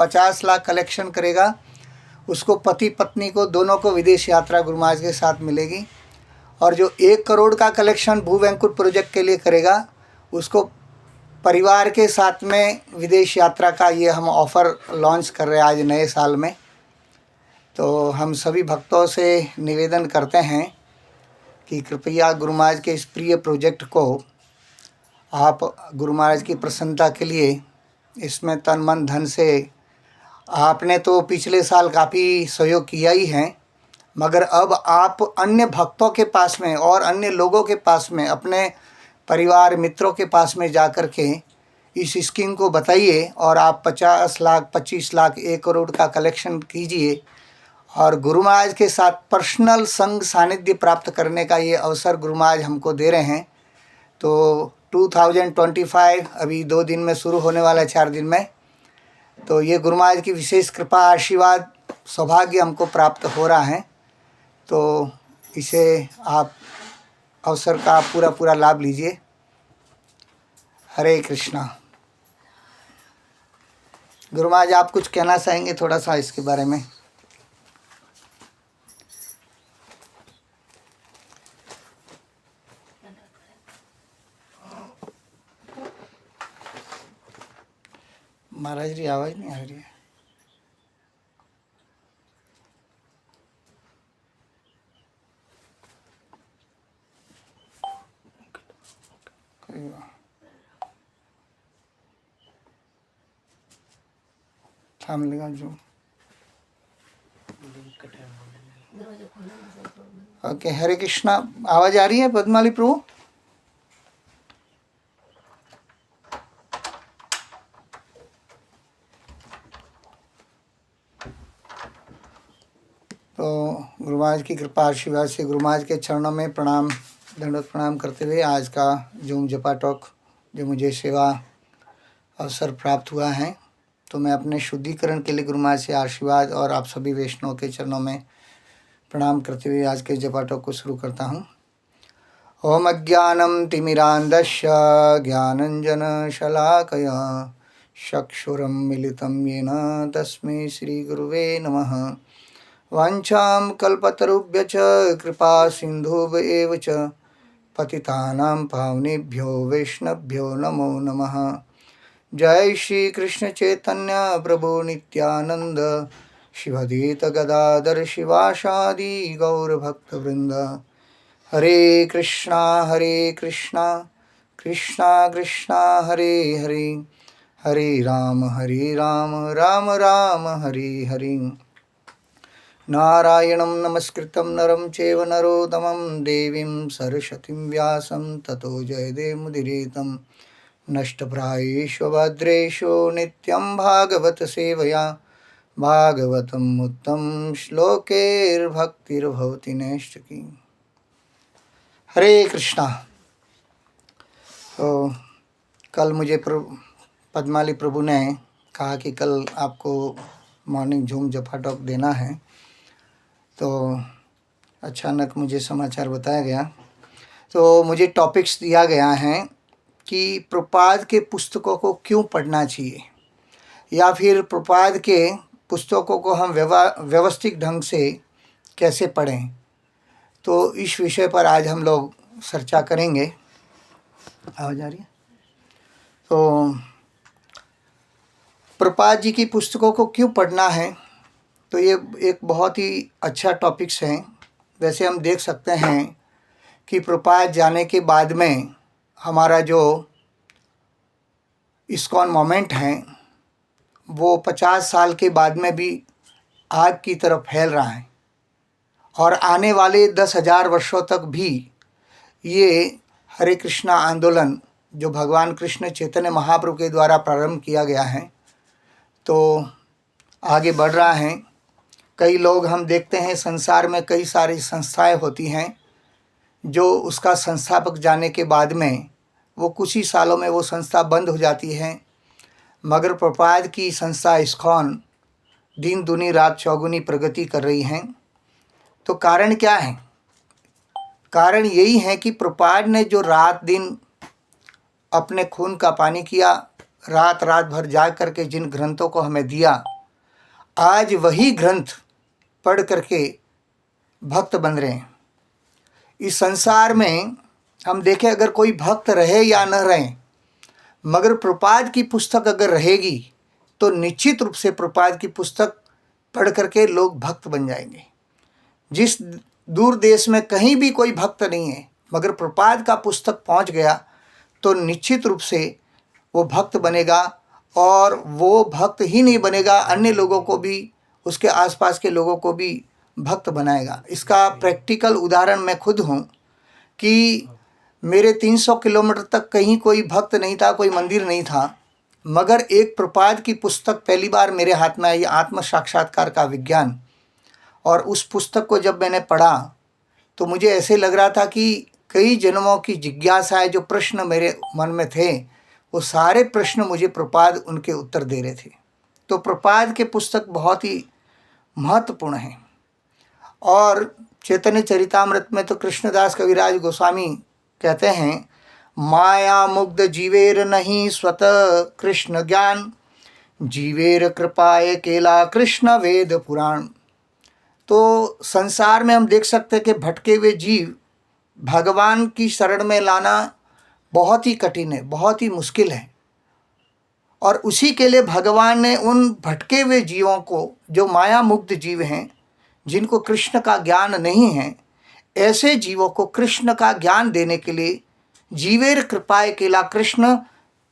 50 lakh collection करेगा उसको पति पत्नी को दोनों को विदेश यात्रा गुरु महाराज के साथ मिलेगी। और जो 1 करोड़ का कलेक्शन भू वैंकुट प्रोजेक्ट के लिए करेगा उसको परिवार के साथ में विदेश यात्रा का ये हम ऑफ़र लॉन्च कर रहे हैं आज नए साल में। तो हम सभी भक्तों से निवेदन करते हैं कि कृपया गुरु महाराज के इस प्रिय प्रोजेक्ट को आप गुरु महाराज की प्रसन्नता के लिए इसमें तन मन धन से, आपने तो पिछले साल काफ़ी सहयोग किया ही है, मगर अब आप अन्य भक्तों के पास में और अन्य लोगों के पास में, अपने परिवार मित्रों के पास में जा कर के इस स्कीम को बताइए और आप 50 लाख 25 लाख 1 करोड़ का कलेक्शन कीजिए और गुरु महाराज के साथ पर्सनल संग सानिध्य प्राप्त करने का ये अवसर गुरु महाराज हमको दे रहे हैं। तो 2025 अभी 2 दिन में शुरू होने वाला है, 4 दिन में। तो ये गुरु महाराज की विशेष कृपा आशीर्वाद सौभाग्य हमको प्राप्त हो रहा है। तो इसे आप अवसर का पूरा लाभ लीजिए। हरे कृष्णा। गुरु महाराज आप कुछ कहना चाहेंगे थोड़ा सा इसके बारे में? महाराज जी आवाज़ नहीं आ रही है। थाम लेगा जो। ओके, हरे कृष्णा। आवाज़ आ रही है पद्माली प्रभु? तो गुरु महाराज की कृपा आशीर्वाद से गुरु महाराज के चरणों में प्रणाम, दंडवत प्रणाम करते हुए आज का जूम जपा टॉक जो मुझे सेवा अवसर प्राप्त हुआ है, तो मैं अपने शुद्धिकरण के लिए गुरु महाराज से आशीर्वाद और आप सभी वैष्णव के चरणों में प्रणाम करते हुए आज के जपा टॉक को शुरू करता हूँ। ओम अज्ञानम तिमिरांधस्य ज्ञानंजन शलाकया चक्षुरुन्मीलितं येन तस्मै श्री गुरुवे नमः। वाञ्छां कल्पतरुभ्यश्च कृपा सिन्धुभ्येव च पतितानां पावनेभ्यो वैष्णवभ्यो नमो नमः। जय श्री कृष्ण चैतन्य प्रभु नित्यानंद शिवादित गदाधर शिवासादि गौर भक्तवृंद। हरे कृष्णा कृष्णा कृष्णा हरे हरे, हरे राम राम राम हरे हरे। नारायणं नमस्कृतं नरं चैव नरोत्तमं देवीं सरस्वतीं व्यासं ततो जयदेवमुदीरयेत्। नष्टप्रायेषु भद्रेषु नित्यं भागवत सेवया भागवतम् उत्तम श्लोकैर्भक्तिर्भवति नैष्ठिकी। हरे कृष्णा। तो कल मुझे पद्माली प्रभु ने कहा कि कल आपको मॉर्निंग झूम जपा टॉक देना है, तो अचानक मुझे समाचार बताया गया। तो मुझे टॉपिक्स दिया गया है कि प्रभुपाद के पुस्तकों को क्यों पढ़ना चाहिए या फिर प्रभुपाद के पुस्तकों को हम व्यवस्थित ढंग से कैसे पढ़ें। तो इस विषय पर आज हम लोग चर्चा करेंगे। आवाज़ आ रही है? तो प्रभुपाद जी की पुस्तकों को क्यों पढ़ना है, तो ये एक बहुत ही अच्छा टॉपिक्स है। वैसे हम देख सकते हैं कि प्रभुपाद जाने के बाद में हमारा जो इस्कॉन मोमेंट है वो 50 साल के बाद में भी आग की तरफ फैल रहा है और आने वाले 10,000 वर्षों तक भी ये हरे कृष्णा आंदोलन जो भगवान कृष्ण चैतन्य महाप्रभु के द्वारा प्रारंभ किया गया है तो आगे बढ़ रहा है। कई लोग हम देखते हैं संसार में कई सारी संस्थाएं होती हैं जो उसका संस्थापक जाने के बाद में वो कुछ ही सालों में वो संस्था बंद हो जाती है, मगर प्रभुपाद की संस्था इस्कॉन दिन दूनी रात चौगुनी प्रगति कर रही हैं। तो कारण क्या है? कारण यही है कि प्रभुपाद ने जो रात दिन अपने खून का पानी किया, रात रात भर जाग करके जिन ग्रंथों को हमें दिया, आज वही ग्रंथ पढ़ करके भक्त बन रहे हैं। इस संसार में हम देखें, अगर कोई भक्त रहे या न रहे, मगर प्रपाद की पुस्तक अगर रहेगी तो निश्चित रूप से प्रपाद की पुस्तक पढ़ करके लोग भक्त बन जाएंगे। जिस दूर देश में कहीं भी कोई भक्त नहीं है, मगर प्रपाद का पुस्तक पहुंच गया तो निश्चित रूप से वो भक्त बनेगा, और वो भक्त ही नहीं बनेगा, अन्य लोगों को भी, उसके आसपास के लोगों को भी भक्त बनाएगा। इसका प्रैक्टिकल उदाहरण मैं खुद हूँ कि मेरे 300 किलोमीटर तक कहीं कोई भक्त नहीं था, कोई मंदिर नहीं था, मगर एक प्रपाद की पुस्तक पहली बार मेरे हाथ में आई, आत्म साक्षात्कार का विज्ञान। और उस पुस्तक को जब मैंने पढ़ा तो मुझे ऐसे लग रहा था कि कई जन्मों की जिज्ञासाएं, जो प्रश्न मेरे मन में थे, वो सारे प्रश्न मुझे प्रपाद उनके उत्तर दे रहे थे। तो प्रपाद के पुस्तक बहुत ही महत्वपूर्ण है। और चैतन्य चरितामृत में तो कृष्णदास कविराज गोस्वामी कहते हैं, माया मुग्ध जीवेर नहीं स्वतः कृष्ण ज्ञान, जीवेर कृपाए केला कृष्ण वेद पुराण। तो संसार में हम देख सकते हैं कि भटके हुए जीव भगवान की शरण में लाना बहुत ही कठिन है, बहुत ही मुश्किल है। और उसी के लिए भगवान ने उन भटके हुए जीवों को, जो माया मुग्ध जीव हैं, जिनको कृष्ण का ज्ञान नहीं है, ऐसे जीवों को कृष्ण का ज्ञान देने के लिए जीवेर कृपाए केला कृष्ण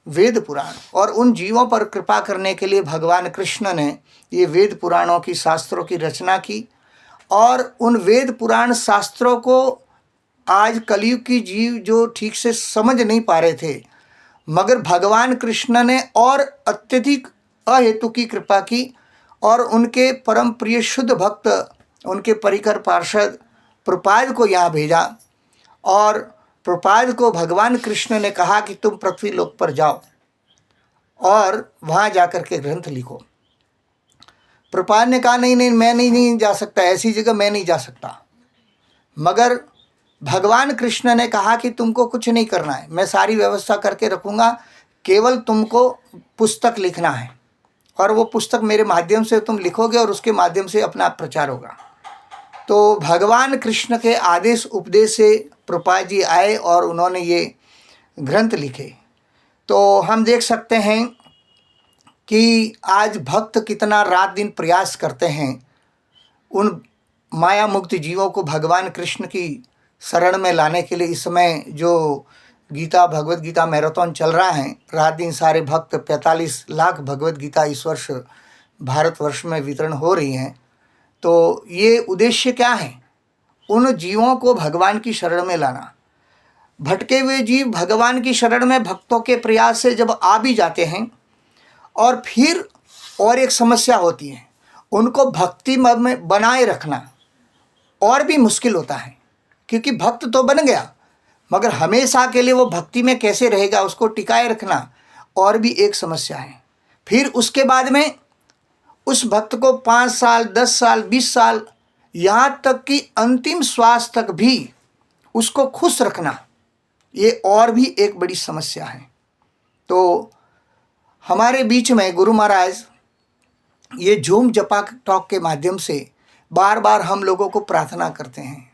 वेद पुराण, और उन जीवों पर कृपा करने के लिए भगवान कृष्ण ने ये वेद पुराणों की, शास्त्रों की रचना की। और उन वेद पुराण शास्त्रों को आज कलयुग की जीव जो ठीक से समझ नहीं पा रहे थे, मगर भगवान कृष्ण ने और अत्यधिक अहेतु की कृपा की, और उनके परम प्रिय शुद्ध भक्त, उनके परिकर पार्षद प्रपाद को यहाँ भेजा। और प्रपाद को भगवान कृष्ण ने कहा कि तुम पृथ्वी लोक पर जाओ और वहाँ जा कर के ग्रंथ लिखो। प्रपाद ने कहा, नहीं नहीं, मैं नहीं जा सकता, ऐसी जगह मैं नहीं जा सकता। मगर भगवान कृष्ण ने कहा कि तुमको कुछ नहीं करना है, मैं सारी व्यवस्था करके रखूँगा, केवल तुमको पुस्तक लिखना है, और वो पुस्तक मेरे माध्यम से तुम लिखोगे और उसके माध्यम से अपना प्रचार होगा। तो भगवान कृष्ण के आदेश उपदेश से प्रपाद जी आए और उन्होंने ये ग्रंथ लिखे। तो हम देख सकते हैं कि आज भक्त कितना रात दिन प्रयास करते हैं उन माया मुक्त जीवों को भगवान कृष्ण की शरण में लाने के लिए। इस समय जो गीता, भगवत गीता मैराथन चल रहा है, रात दिन सारे भक्त 45 लाख भगवत गीता इस वर्ष भारतवर्ष में वितरण हो रही हैं। तो ये उद्देश्य क्या है? उन जीवों को भगवान की शरण में लाना। भटके हुए जीव भगवान की शरण में भक्तों के प्रयास से जब आ भी जाते हैं, और फिर और एक समस्या होती है, उनको भक्ति में बनाए रखना और भी मुश्किल होता है, क्योंकि भक्त तो बन गया, मगर हमेशा के लिए वो भक्ति में कैसे रहेगा, उसको टिकाए रखना और भी एक समस्या है। फिर उसके बाद में उस भक्त को 5 साल, 10 साल, 20 साल, यहाँ तक कि अंतिम श्वास तक भी उसको खुश रखना, ये और भी एक बड़ी समस्या है। तो हमारे बीच में गुरु महाराज ये झूम जपा टॉक के माध्यम से बार बार हम लोगों को प्रार्थना करते हैं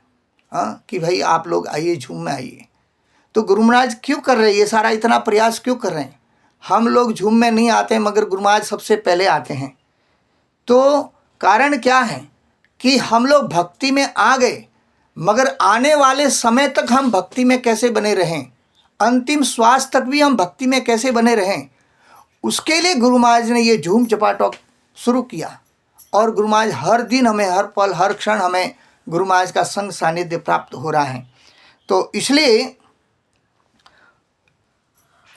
कि भाई आप लोग आइए, झूम में आइए। तो गुरु महाराज क्यों कर रहे हैं ये सारा, इतना प्रयास क्यों कर रहे हैं? हम लोग झूम में नहीं आते, मगर गुरु महाराज सबसे पहले आते हैं। तो कारण क्या है कि हम लोग भक्ति में आ गए, मगर आने वाले समय तक हम भक्ति में कैसे बने रहें, अंतिम श्वास तक भी हम भक्ति में कैसे बने रहें, उसके लिए गुरु महाराज ने ये झूम जपा टॉक शुरू किया। और गुरु महाराज हर दिन हमें, हर पल, हर क्षण हमें गुरु महाराज का संग सानिध्य प्राप्त हो रहा है। तो इसलिए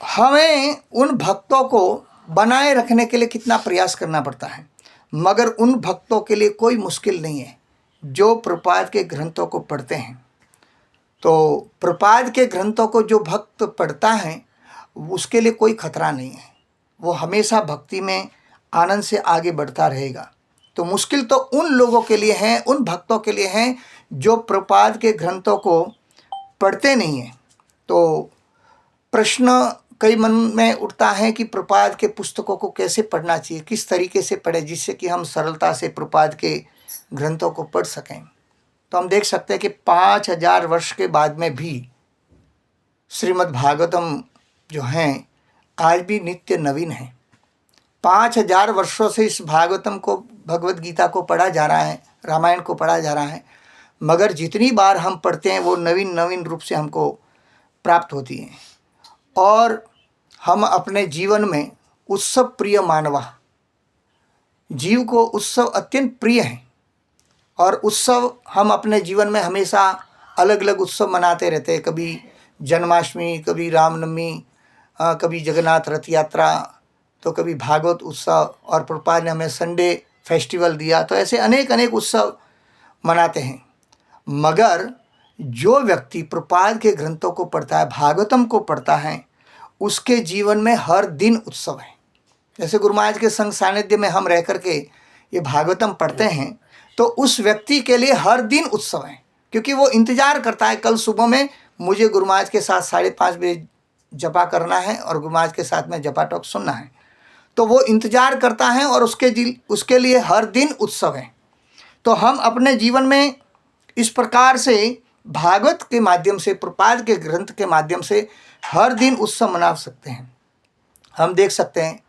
हमें उन भक्तों को बनाए रखने के लिए कितना प्रयास करना पड़ता है, मगर उन भक्तों के लिए कोई मुश्किल नहीं है जो प्रपाद के ग्रंथों को पढ़ते हैं। तो प्रपाद के ग्रंथों को जो भक्त पढ़ता है उसके लिए कोई खतरा नहीं है, वो हमेशा भक्ति में आनंद से आगे बढ़ता रहेगा। तो मुश्किल तो उन लोगों के लिए है, उन भक्तों के लिए है जो प्रपाद के ग्रंथों को पढ़ते नहीं हैं। तो प्रश्न कई मन में उठता है कि प्रपाद के पुस्तकों को कैसे पढ़ना चाहिए, किस तरीके से पढ़े जिससे कि हम सरलता से प्रपाद के ग्रंथों को पढ़ सकें। तो हम देख सकते हैं कि 5000 वर्ष के बाद में भी श्रीमद् भागवतम जो हैं आज भी नित्य नवीन है। 5000 वर्षों से इस भागवतम को, भगवत गीता को पढ़ा जा रहा है, रामायण को पढ़ा जा रहा है, मगर जितनी बार हम पढ़ते हैं वो नवीन नवीन रूप से हमको प्राप्त होती हैं। और हम अपने जीवन में उत्सव प्रिय मानवा, जीव को उत्सव अत्यंत प्रिय है और उत्सव हम अपने जीवन में हमेशा अलग अलग उत्सव मनाते रहते हैं। कभी जन्माष्टमी, कभी रामनवमी, कभी जगन्नाथ रथ यात्रा, तो कभी भागवत उत्सव, और प्रभुपाद ने हमें संडे फेस्टिवल दिया। तो ऐसे अनेक अनेक उत्सव मनाते हैं। मगर जो व्यक्ति प्रभुपाद के ग्रंथों को पढ़ता है, भागवतम को पढ़ता है, उसके जीवन में हर दिन उत्सव है। जैसे गुरु महाराज के संग सानिध्य में हम रह करके ये भागवतम पढ़ते हैं, तो उस व्यक्ति के लिए हर दिन उत्सव है, क्योंकि वो इंतजार करता है कल सुबह में मुझे गुरु महाराज के साथ 5:30 बजे जपा करना है और गुरु महाराज के साथ में जपा टॉक सुनना है। तो वो इंतजार करता है और उसके लिए हर दिन उत्सव है। तो हम अपने जीवन में इस प्रकार से भागवत के माध्यम से, प्रभुपाद के ग्रंथ के माध्यम से हर दिन उत्सव मना सकते हैं। हम देख सकते हैं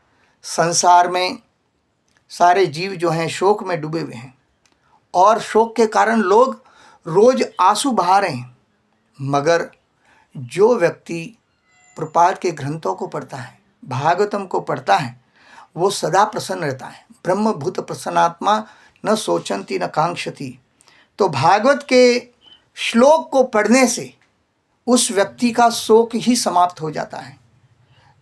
संसार में सारे जीव जो हैं शोक में डूबे हुए हैं और शोक के कारण लोग रोज आंसू बहा रहे हैं। मगर जो व्यक्ति प्रभुपाद के ग्रंथों को पढ़ता है, भागवतम को पढ़ता है, वो सदा प्रसन्न रहता है। ब्रह्मभूत प्रसन्नात्मा न सोचंती न कांक्षति। तो भागवत के श्लोक को पढ़ने से उस व्यक्ति का शोक ही समाप्त हो जाता है।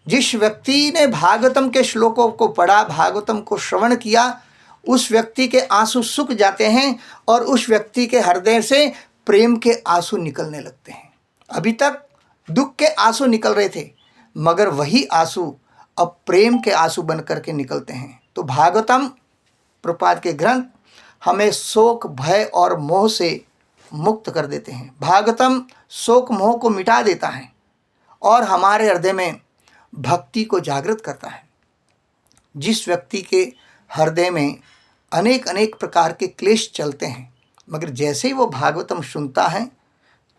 जिस व्यक्ति ने भागवतम के श्लोकों को पढ़ा, भागवतम को श्रवण किया, उस व्यक्ति के आंसू सूख जाते हैं और उस व्यक्ति के हृदय से प्रेम के आंसू निकलने लगते हैं। अभी तक दुख के आंसू निकल रहे थे, मगर वही आंसू अब प्रेम के आंसू बन करके निकलते हैं। तो भागवतम, प्रभुपाद के ग्रंथ हमें शोक, भय और मोह से मुक्त कर देते हैं। भागवतम शोक मोह को मिटा देता है और हमारे हृदय में भक्ति को जागृत करता है। जिस व्यक्ति के हृदय में अनेक अनेक प्रकार के क्लेश चलते हैं, मगर जैसे ही वो भागवतम सुनता है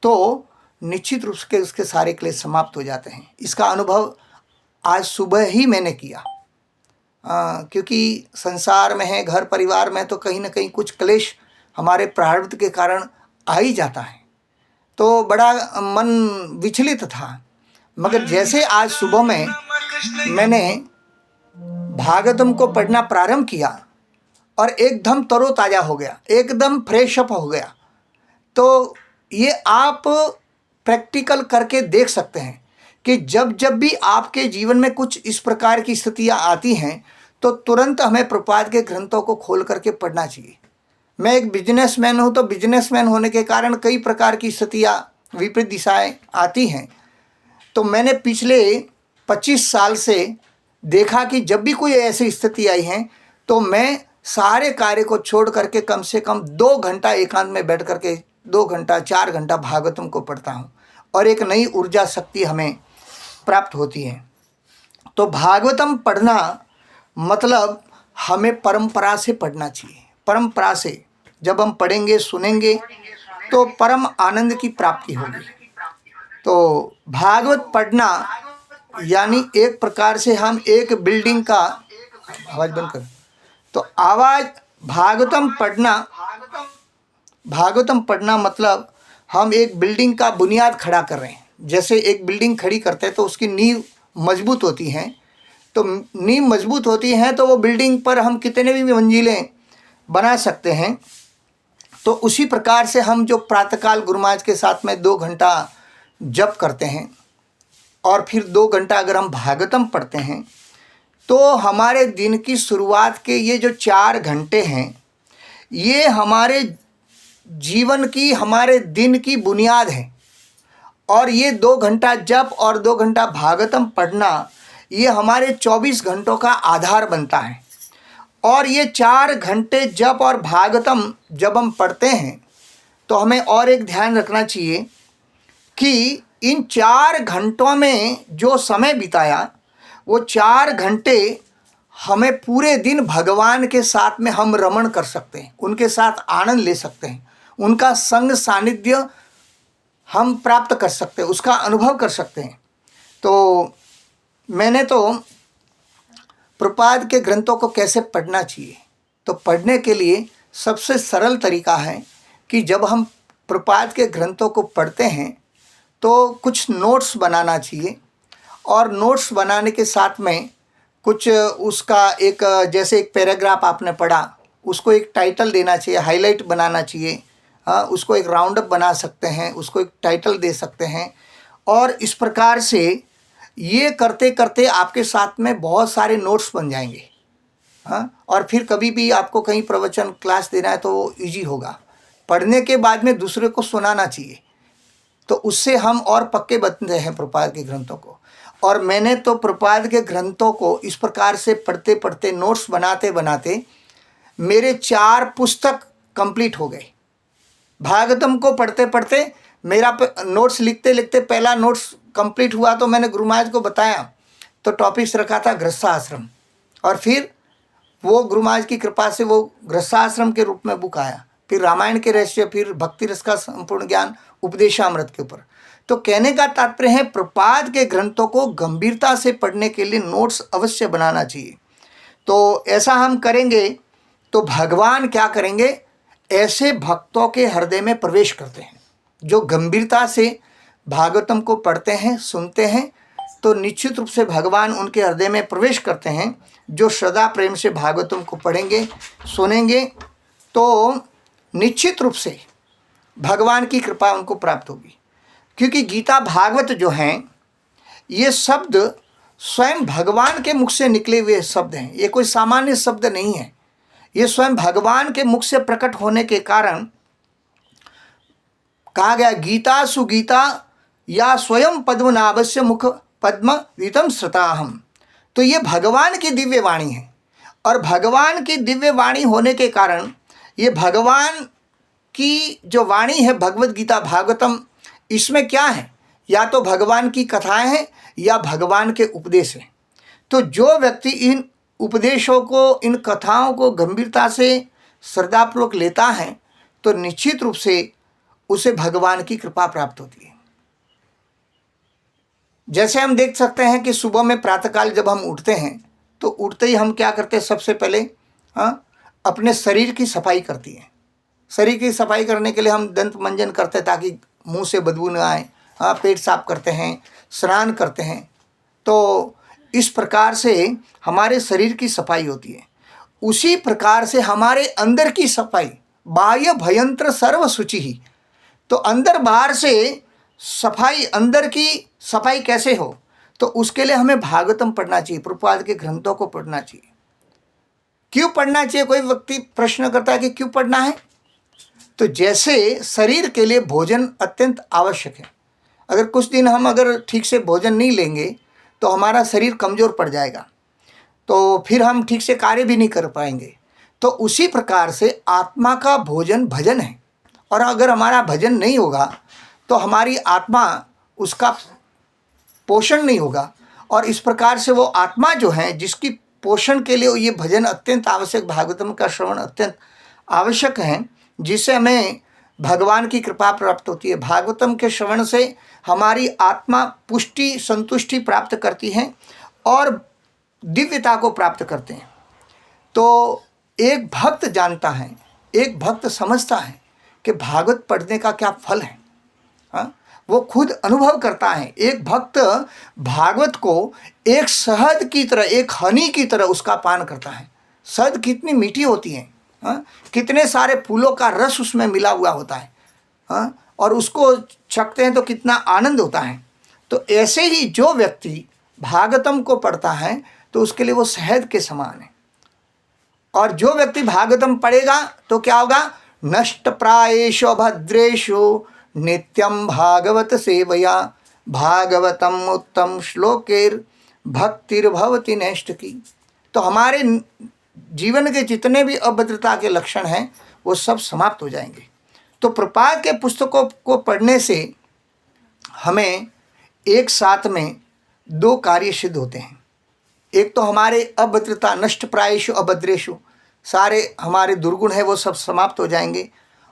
तो निश्चित रूप से उसके सारे क्लेश समाप्त हो जाते हैं। इसका अनुभव आज सुबह ही मैंने किया। क्योंकि संसार में है, घर परिवार में, तो कहीं ना कहीं कुछ क्लेश हमारे प्रारब्ध के कारण आ ही जाता है। तो बड़ा मन विचलित था। मगर जैसे आज सुबह में मैंने भागवतम को पढ़ना प्रारंभ किया और एकदम तरोताज़ा हो गया, एकदम फ्रेश अप हो गया। तो ये आप प्रैक्टिकल करके देख सकते हैं कि जब जब भी आपके जीवन में कुछ इस प्रकार की स्थितियाँ आती हैं तो तुरंत हमें प्रभुपाद के ग्रंथों को खोल करके पढ़ना चाहिए। मैं एक बिजनेसमैन हूँ, तो बिजनेसमैन होने के कारण कई प्रकार की स्थितियाँ, विपरीत दिशाएं आती हैं। तो मैंने पिछले 25 साल से देखा कि जब भी कोई ऐसी स्थिति आई है तो मैं सारे कार्य को छोड़ करके कम से कम 2 घंटा एकांत में बैठ करके 2 घंटा 4 घंटा भागवतम को पढ़ता हूँ और एक नई ऊर्जा शक्ति हमें प्राप्त होती है। तो भागवतम पढ़ना मतलब हमें परंपरा से पढ़ना चाहिए। परंपरा से जब हम पढ़ेंगे, सुनेंगे, तो परम आनंद की प्राप्ति होगी। तो भागवत पढ़ना यानी एक प्रकार से हम एक बिल्डिंग का, आवाज़ बंद कर, तो आवाज़, भागवतम पढ़ना मतलब हम एक बिल्डिंग का बुनियाद खड़ा कर रहे हैं। जैसे एक बिल्डिंग खड़ी करते हैं तो उसकी नींव मजबूत होती हैं, तो नींव मजबूत होती है तो वो बिल्डिंग पर हम कितने भी मंजिलें बना सकते हैं। तो उसी प्रकार से हम जो प्रातःकाल गुरु महाराज के साथ में 2 घंटा जप करते हैं और फिर 2 घंटा अगर हम भागवतम पढ़ते हैं तो हमारे दिन की शुरुआत के ये जो 4 घंटे हैं, ये हमारे जीवन की, हमारे दिन की बुनियाद है। और ये 2 घंटा जप और 2 घंटा भागवतम पढ़ना, ये हमारे 24 घंटों का आधार बनता है। और ये 4 घंटे जप और भागवतम जब हम पढ़ते हैं तो हमें और एक ध्यान रखना चाहिए कि इन 4 घंटों में जो समय बिताया, वो 4 घंटे हमें पूरे दिन भगवान के साथ में हम रमण कर सकते हैं, उनके साथ आनंद ले सकते हैं, उनका संग सानिध्य हम प्राप्त कर सकते हैं, उसका अनुभव कर सकते हैं। तो मैंने तो प्रभुपाद के ग्रंथों को कैसे पढ़ना चाहिए, तो पढ़ने के लिए सबसे सरल तरीका है कि जब हम प्रभुपाद के ग्रंथों को पढ़ते हैं तो कुछ नोट्स बनाना चाहिए, और नोट्स बनाने के साथ में कुछ उसका एक, जैसे एक पैराग्राफ आपने पढ़ा, उसको एक टाइटल देना चाहिए, हाईलाइट बनाना चाहिए। हाँ, उसको एक राउंड अप बना सकते हैं, उसको एक टाइटल दे सकते हैं। और इस प्रकार से ये करते करते आपके साथ में बहुत सारे नोट्स बन जाएंगे। हाँ, और फिर कभी भी आपको कहीं प्रवचन क्लास देना है तो वो ईजी होगा। पढ़ने के बाद में दूसरे को सुनाना चाहिए, तो उससे हम और पक्के बनते हैं प्रभुपाद के ग्रंथों को। और मैंने तो प्रभुपाद के ग्रंथों को इस प्रकार से पढ़ते पढ़ते, नोट्स बनाते बनाते मेरे 4 पुस्तक कंप्लीट हो गए। भागवतम को पढ़ते पढ़ते मेरा नोट्स लिखते लिखते पहला नोट्स कंप्लीट हुआ, तो मैंने गुरु महाराज को बताया, तो टॉपिक्स रखा था गृहस्थाश्रम, और फिर वो गुरु महाराज की कृपा से वो गृहस्थाश्रम के रूप में बुक आया, फिर रामायण के रहस्य, फिर भक्ति रस का संपूर्ण ज्ञान, उपदेशामृत के ऊपर। तो कहने का तात्पर्य है, प्रभुपाद के ग्रंथों को गंभीरता से पढ़ने के लिए नोट्स अवश्य बनाना चाहिए। तो ऐसा हम करेंगे तो भगवान क्या करेंगे, ऐसे भक्तों के हृदय में प्रवेश करते हैं जो गंभीरता से भागवतम को पढ़ते हैं, सुनते हैं, तो निश्चित रूप से भगवान उनके हृदय में प्रवेश करते हैं। जो श्रद्धा प्रेम से भागवतम को पढ़ेंगे, सुनेंगे, तो निश्चित रूप से भगवान की कृपा उनको प्राप्त होगी। क्योंकि गीता भागवत जो हैं, ये शब्द स्वयं भगवान के मुख से निकले हुए शब्द हैं, ये कोई सामान्य शब्द नहीं है। ये स्वयं भगवान के मुख से प्रकट होने के कारण कहा गया, गीता सुगीता या स्वयं पद्मनाभस्य मुख पद्म रीतम श्रुताहम। तो ये भगवान की दिव्य वाणी है, और भगवान की दिव्य वाणी होने के कारण ये भगवान की जो वाणी है, भगवद गीता भागवतम, इसमें क्या है, या तो भगवान की कथाएं हैं या भगवान के उपदेश हैं। तो जो व्यक्ति इन उपदेशों को, इन कथाओं को गंभीरता से श्रद्धापूर्वक लेता है, तो निश्चित रूप से उसे भगवान की कृपा प्राप्त होती है। जैसे हम देख सकते हैं कि सुबह में प्रातःकाल जब हम उठते हैं, तो उठते ही हम क्या करते हैं, सबसे पहले अपने शरीर की सफाई करती हैं। शरीर की सफाई करने के लिए हम दंत मंजन करते हैं ताकि मुंह से बदबू न आए, पेट साफ करते हैं, स्नान करते हैं। तो इस प्रकार से हमारे शरीर की सफाई होती है। उसी प्रकार से हमारे अंदर की सफाई, बाह्य भयंत्र सर्व शुचि ही। तो अंदर बाहर से सफाई, अंदर की सफाई कैसे हो, तो उसके लिए हमें भागवतम पढ़ना चाहिए, प्रभुपाद के ग्रंथों को पढ़ना चाहिए। क्यों पढ़ना चाहिए, कोई व्यक्ति प्रश्न करता है कि क्यों पढ़ना है। तो जैसे शरीर के लिए भोजन अत्यंत आवश्यक है, अगर कुछ दिन हम अगर ठीक से भोजन नहीं लेंगे तो हमारा शरीर कमज़ोर पड़ जाएगा, तो फिर हम ठीक से कार्य भी नहीं कर पाएंगे। तो उसी प्रकार से आत्मा का भोजन भजन है, और अगर हमारा भजन नहीं होगा तो हमारी आत्मा, उसका पोषण नहीं होगा। और इस प्रकार से वो आत्मा जो है, जिसकी पोषण के लिए ये भजन अत्यंत आवश्यक, भागवतम का श्रवण अत्यंत आवश्यक है, जिससे हमें भगवान की कृपा प्राप्त होती है। भागवतम के श्रवण से हमारी आत्मा पुष्टि, संतुष्टि प्राप्त करती है और दिव्यता को प्राप्त करते हैं। तो एक भक्त जानता है, एक भक्त समझता है कि भागवत पढ़ने का क्या फल है। वो खुद अनुभव करता है। एक भक्त भागवत को एक शहद की तरह, एक हनी की तरह उसका पान करता है। शहद कितनी मीठी होती है, कितने सारे फूलों का रस उसमें मिला हुआ होता है, और उसको चखते हैं तो कितना आनंद होता है। तो ऐसे ही जो व्यक्ति भागवतम को पढ़ता है तो उसके लिए वो शहद के समान है। और जो व्यक्ति भागवतम पढ़ेगा तो क्या होगा, नष्ट प्रायेषु भद्रेषु नित्यम भागवत सेवया भागवतम उत्तम श्लोकेर भक्तिर्भवति नैष्ठ की। तो हमारे जीवन के जितने भी अभद्रता के लक्षण हैं वो सब समाप्त हो जाएंगे। तो प्रभुपाद के पुस्तकों को पढ़ने से हमें एक साथ में दो कार्य सिद्ध होते हैं। एक तो हमारे अभद्रता, नष्ट प्रायेषु अभद्रेषु, सारे हमारे दुर्गुण है वो सब समाप्त हो जाएंगे,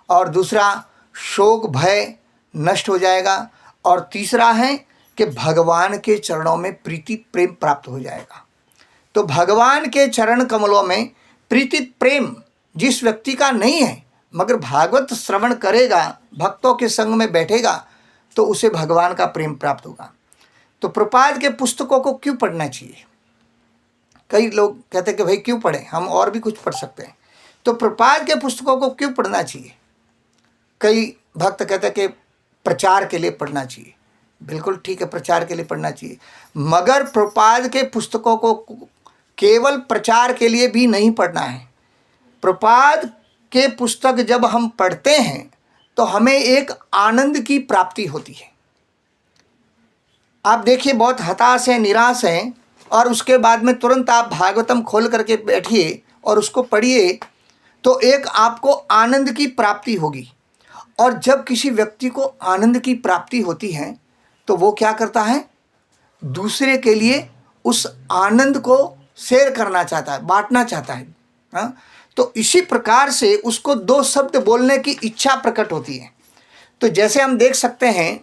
और दूसरा शोक भय नष्ट हो जाएगा, और तीसरा है कि भगवान के चरणों में प्रीति प्रेम प्राप्त हो जाएगा। तो भगवान के चरण कमलों में प्रीति प्रेम जिस व्यक्ति का नहीं है, मगर भागवत श्रवण करेगा, भक्तों के संग में बैठेगा, तो उसे भगवान का प्रेम प्राप्त होगा। तो प्रपाद के पुस्तकों को क्यों पढ़ना चाहिए? कई लोग कहते हैं कि भाई क्यों पढ़ें, हम और भी कुछ पढ़ सकते हैं। तो प्रपाद के पुस्तकों को क्यों पढ़ना चाहिए? कई भक्त कहते हैं कि प्रचार के लिए पढ़ना चाहिए। बिल्कुल ठीक है, प्रचार के लिए पढ़ना चाहिए, मगर प्रपाद के पुस्तकों को केवल प्रचार के लिए भी नहीं पढ़ना है। प्रपाद के पुस्तक जब हम पढ़ते हैं तो हमें एक आनंद की प्राप्ति होती है। आप देखिए, बहुत हताश हैं, निराश हैं, और उसके बाद में तुरंत आप भागवतम खोल करके बैठिए और उसको पढ़िए, तो एक आपको आनंद की प्राप्ति होगी। और जब किसी व्यक्ति को आनंद की प्राप्ति होती है तो वो क्या करता है? दूसरे के लिए उस आनंद को शेयर करना चाहता है, बांटना चाहता है। हाँ, तो इसी प्रकार से उसको दो शब्द बोलने की इच्छा प्रकट होती है। तो जैसे हम देख सकते हैं,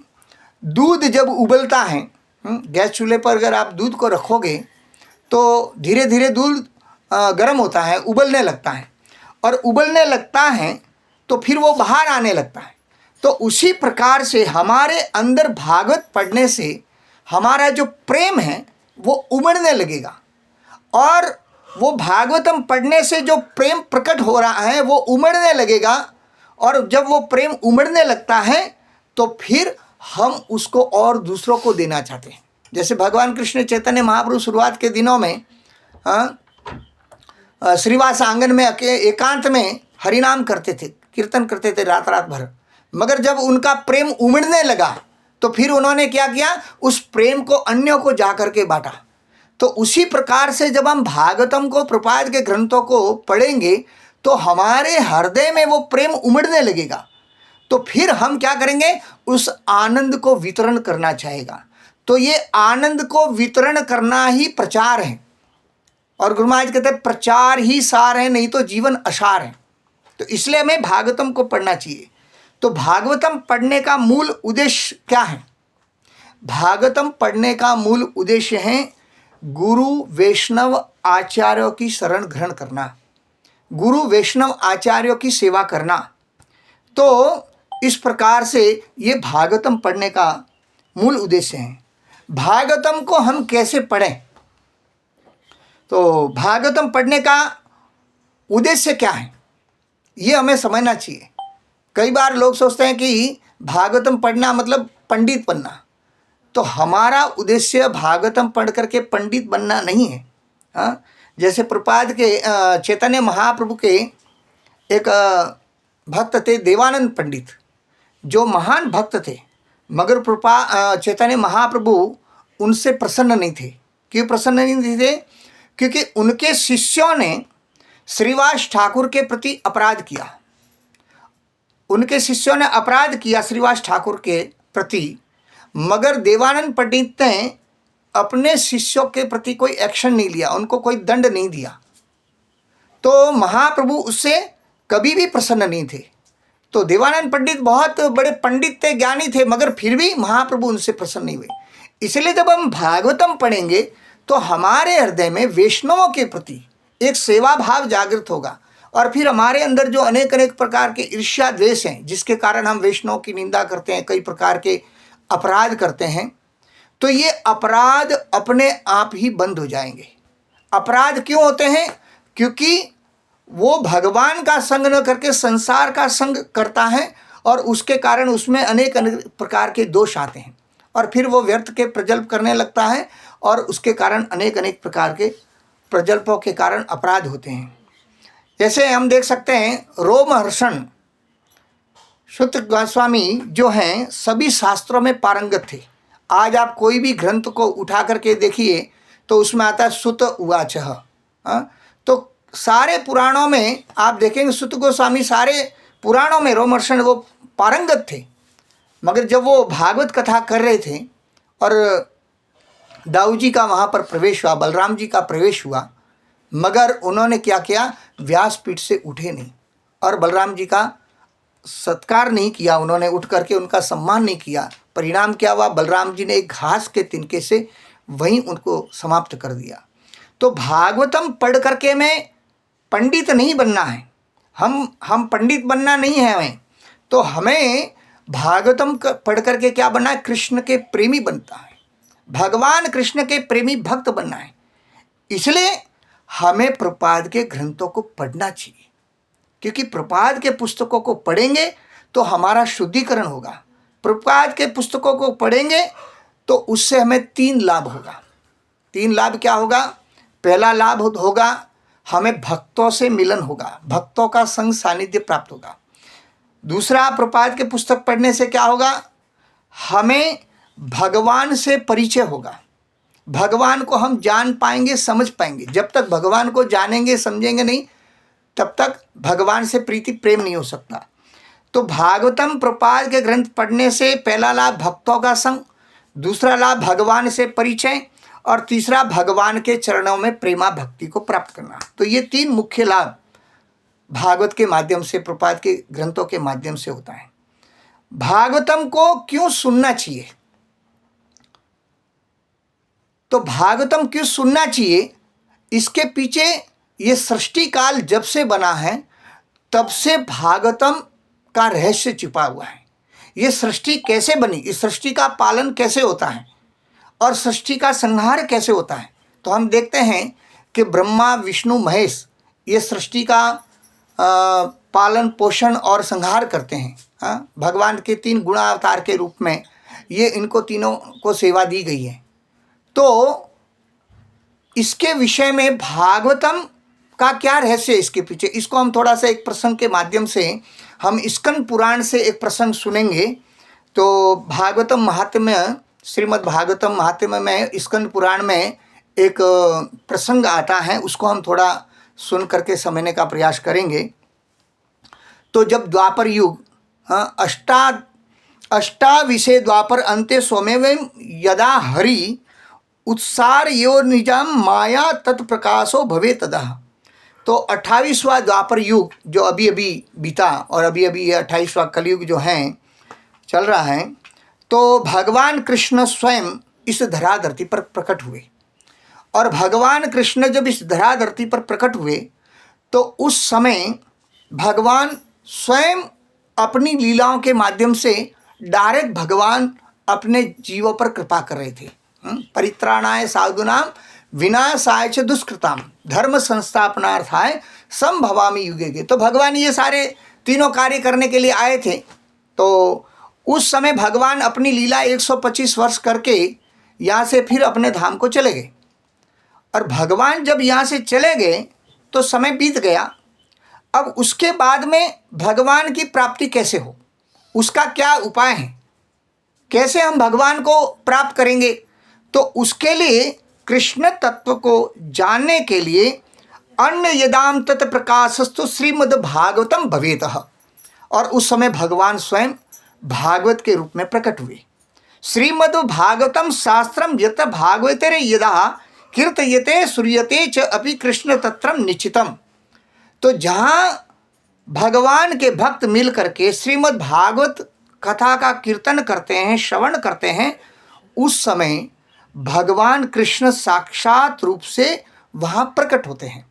दूध जब उबलता है, गैस चूल्हे पर अगर आप दूध को रखोगे तो धीरे धीरे दूध गर्म होता है, उबलने लगता है, और उबलने लगता है तो फिर वो बाहर आने लगता है। तो उसी प्रकार से हमारे अंदर भागवत पढ़ने से हमारा जो प्रेम है वो उमड़ने लगेगा, और वो भागवतम पढ़ने से जो प्रेम प्रकट हो रहा है वो उमड़ने लगेगा। और जब वो प्रेम उमड़ने लगता है तो फिर हम उसको और दूसरों को देना चाहते हैं। जैसे भगवान कृष्ण चैतन्य महाप्रभु शुरुआत के दिनों में श्रीवास आंगन में एकांत में हरिनाम करते थे, कीर्तन करते थे रात रात भर। मगर जब उनका प्रेम उमड़ने लगा तो फिर उन्होंने क्या किया? उस प्रेम को अन्यों को जा करके बांटा। तो उसी प्रकार से जब हम भागवतम को, प्रपाद के ग्रंथों को पढ़ेंगे तो हमारे हृदय में वो प्रेम उमड़ने लगेगा। तो फिर हम क्या करेंगे? उस आनंद को वितरण करना चाहेगा। तो ये आनंद को वितरण करना ही प्रचार है। और गुरु महाराज कहते हैं प्रचार ही सार है, नहीं तो जीवन असार है। तो इसलिए हमें भागवतम को पढ़ना चाहिए। तो भागवतम पढ़ने का मूल उद्देश्य क्या है? भागवतम पढ़ने का मूल उद्देश्य है गुरु वैष्णव आचार्यों की शरण ग्रहण करना, गुरु वैष्णव आचार्यों की सेवा करना। तो इस प्रकार से ये भागवतम पढ़ने का मूल उद्देश्य है। भागवतम को हम कैसे पढ़ें? तो भागवतम पढ़ने का उद्देश्य क्या है, ये हमें समझना चाहिए। कई बार लोग सोचते हैं कि भागवतम पढ़ना मतलब पंडित बनना। तो हमारा उद्देश्य भागवतम पढ़ करके पंडित बनना नहीं है। हाँ, जैसे प्रपाद के चैतन्य महाप्रभु के एक भक्त थे देवानंद पंडित, जो महान भक्त थे, मगर चैतन्य महाप्रभु उनसे प्रसन्न नहीं थे। क्यों प्रसन्न नहीं थे? क्योंकि उनके शिष्यों ने श्रीवास ठाकुर के प्रति अपराध किया। उनके शिष्यों ने अपराध किया श्रीवास ठाकुर के प्रति, मगर देवानंद पंडित ने अपने शिष्यों के प्रति कोई एक्शन नहीं लिया, उनको कोई दंड नहीं दिया। तो महाप्रभु उससे कभी भी प्रसन्न नहीं थे। तो देवानंद पंडित बहुत बड़े पंडित थे, ज्ञानी थे, मगर फिर भी महाप्रभु उनसे प्रसन्न नहीं हुए। इसलिए जब हम भागवतम पढ़ेंगे तो हमारे हृदय में वैष्णवों के प्रति एक सेवा भाव जागृत होगा, और फिर हमारे अंदर जो अनेक अनेक प्रकार के ईर्ष्या द्वेष हैं, जिसके कारण हम वैष्णव की निंदा करते हैं, कई प्रकार के अपराध करते हैं, तो ये अपराध अपने आप ही बंद हो जाएंगे। अपराध क्यों होते हैं? क्योंकि वो भगवान का संग न करके संसार का संग करता है, और उसके कारण उसमें अनेक अनेक प्रकार के दोष आते हैं, और फिर वो व्यर्थ के प्रजल्प करने लगता है, और उसके कारण अनेक अनेक प्रकार के प्रजल्पों के कारण अपराध होते हैं। जैसे हम देख सकते हैं रोमहर्षण सूत गोस्वामी जो हैं सभी शास्त्रों में पारंगत थे। आज आप कोई भी ग्रंथ को उठा करके देखिए तो उसमें आता है सुत उवाच। तो सारे पुराणों में आप देखेंगे सूत गोस्वामी सारे पुराणों में रोमहर्षण वो पारंगत थे। मगर जब वो भागवत कथा कर रहे थे और दाऊ जी का वहाँ पर प्रवेश हुआ, बलराम जी का प्रवेश हुआ, मगर उन्होंने क्या किया, व्यासपीठ से उठे नहीं और बलराम जी का सत्कार नहीं किया, उन्होंने उठ करके उनका सम्मान नहीं किया। परिणाम क्या हुआ, बलराम जी ने एक घास के तिनके से वहीं उनको समाप्त कर दिया। तो भागवतम पढ़ करके में पंडित नहीं बनना है, हम पंडित बनना नहीं है हमें, तो हमें भागवतम पढ़ करके क्या बनना है, कृष्ण के प्रेमी बनता है, भगवान कृष्ण के प्रेमी भक्त बनना है। इसलिए हमें प्रपाद के ग्रंथों को पढ़ना चाहिए, क्योंकि प्रपाद के पुस्तकों को पढ़ेंगे तो हमारा शुद्धिकरण होगा। प्रपाद के पुस्तकों को पढ़ेंगे तो उससे हमें 3 लाभ होगा। 3 लाभ क्या होगा, पहला लाभ होगा हमें भक्तों से मिलन होगा, भक्तों का संग सानिध्य प्राप्त होगा। दूसरा, प्रपाद के पुस्तक पढ़ने से क्या होगा, हमें भगवान से परिचय होगा, भगवान को हम जान पाएंगे, समझ पाएंगे। जब तक भगवान को जानेंगे समझेंगे नहीं, तब तक भगवान से प्रीति प्रेम नहीं हो सकता। तो भागवतम प्रपाद के ग्रंथ पढ़ने से पहला लाभ भक्तों का संग, दूसरा लाभ भगवान से परिचय, और तीसरा भगवान के चरणों में प्रेमा भक्ति को प्राप्त करना। तो ये 3 मुख्य लाभ भागवत के माध्यम से, प्रपाद के ग्रंथों के माध्यम से होता है। भागवतम को क्यों सुनना चाहिए, तो भागवतम क्यों सुनना चाहिए, इसके पीछे ये सृष्टि काल जब से बना है तब से भागवतम का रहस्य छिपा हुआ है। ये सृष्टि कैसे बनी, इस सृष्टि का पालन कैसे होता है और सृष्टि का संहार कैसे होता है। तो हम देखते हैं कि ब्रह्मा विष्णु महेश ये सृष्टि का पालन पोषण और संहार करते हैं। हाँ, भगवान के 3 गुणावतार के रूप में ये इनको तीनों को सेवा दी गई है। तो इसके विषय में भागवतम का क्या रहस्य है इसके पीछे, इसको हम थोड़ा सा एक प्रसंग के माध्यम से, हम स्कंद पुराण से एक प्रसंग सुनेंगे। तो भागवतम महात्म्य, श्रीमद् भागवतम महात्म्य में स्कंद पुराण में एक प्रसंग आता है, उसको हम थोड़ा सुन करके समझने का प्रयास करेंगे। तो जब द्वापर युग, अष्टाविशे द्वापर अंते सोमेव यदा हरि उत्सार यो निजाम माया तत्प्रकाशो भवे तदा। तो 28वां द्वापर युग जो अभी अभी बीता और अभी अभी ये 28वां कलयुग जो है चल रहा है, तो भगवान कृष्ण स्वयं इस धरा धरती पर प्रकट हुए। और भगवान कृष्ण जब इस धरा धरती पर प्रकट हुए तो उस समय भगवान स्वयं अपनी लीलाओं के माध्यम से डायरेक्ट भगवान अपने जीवों पर कृपा कर रहे थे। परित्राणाय साधूनाम विनाशाय च दुष्कृताम धर्म संस्थापनार्थाय संभवामि युगे। तो भगवान ये सारे तीनों कार्य करने के लिए आए थे। तो उस समय भगवान अपनी लीला 125 वर्ष करके यहाँ से फिर अपने धाम को चले गए। और भगवान जब यहाँ से चले गए तो समय बीत गया। अब उसके बाद में भगवान की प्राप्ति कैसे हो, उसका क्या उपाय है, कैसे हम भगवान को प्राप्त करेंगे। तो उसके लिए कृष्ण तत्व को जानने के लिए अन्य यदाम तत् प्रकाशस्तु श्रीमद् भागवतम भवेतः। और उस समय भगवान स्वयं भागवत के रूप में प्रकट हुए। श्रीमद् भागवतम शास्त्रम यत भागवतेर यदा कीर्तयते श्रूयते च अपि कृष्ण तत्रम निश्चितम। तो जहाँ भगवान के भक्त मिल करके श्रीमद् भागवत कथा का कीर्तन करते हैं, श्रवण करते हैं, उस समय भगवान कृष्ण साक्षात रूप से वहाँ प्रकट होते हैं।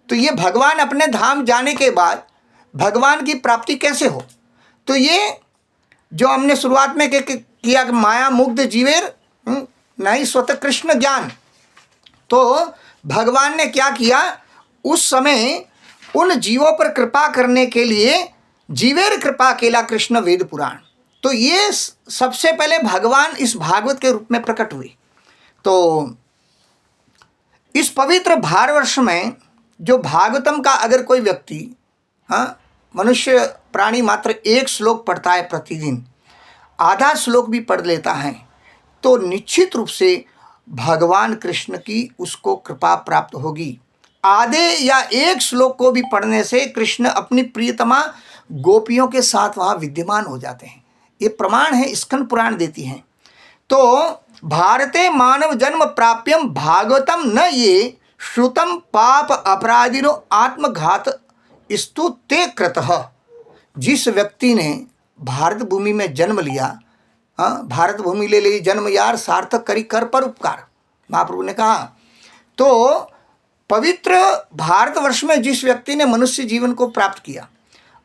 तो ये भगवान अपने धाम जाने के बाद भगवान की प्राप्ति कैसे हो, तो ये जो हमने शुरुआत में किया कि माया मुग्ध जीवेर नहीं स्वतः कृष्ण ज्ञान। तो भगवान ने क्या किया, उस समय उन जीवों पर कृपा करने के लिए जीवेर कृपा केला कृष्ण वेद पुराण। तो ये सबसे पहले भगवान इस भागवत के रूप में प्रकट हुए। तो इस पवित्र भारतवर्ष में जो भागवतम का अगर कोई व्यक्ति, मनुष्य प्राणी मात्र 1 श्लोक पढ़ता है प्रतिदिन, आधा श्लोक भी पढ़ लेता है, तो निश्चित रूप से भगवान कृष्ण की उसको कृपा प्राप्त होगी। आधे या 1 श्लोक को भी पढ़ने से कृष्ण अपनी प्रियतमा गोपियों के साथ वहाँ विद्यमान हो जाते हैं। ये प्रमाण है, स्कंद पुराण देती हैं। तो भारते मानव जन्म प्राप्यम भागवतम न ये श्रुतम पाप अपराधिनो आत्मघात स्तु ते कृतः। जिस व्यक्ति ने भारत भूमि में जन्म लिया, भारत भूमि ले ली जन्म यार, सार्थक करी कर पर उपकार, महाप्रभु ने कहा। तो पवित्र भारतवर्ष में जिस व्यक्ति ने मनुष्य जीवन को प्राप्त किया